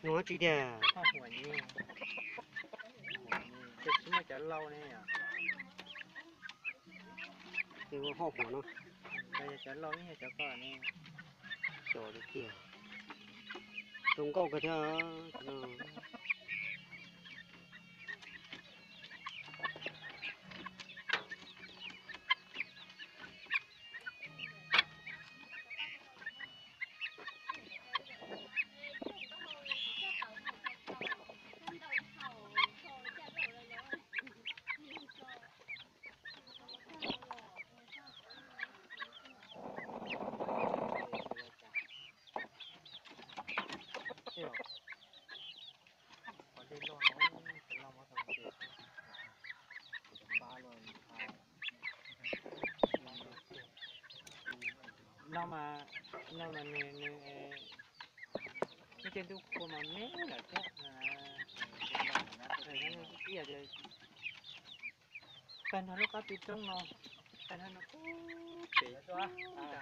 nó chỉ để hoaหัวนี่จะชิ้นมาจะเล่าเนี่ย cái họ của nó แต่จะเล่านี่จะก่อนนี่ chỗ đấy kia chúng câu cái theo nóเดี๋ยวพอได้เล่าน้อยเล่ามาทำเกิดฟ้าลอยฟ้าเล่ามาในไม่ใช่ทุกคนมาแม่หรอกจ้ะที่อาจจะเป็นทะลุกติดตรงเนาะเป็นทะลุเป๋ตัวจ้ะ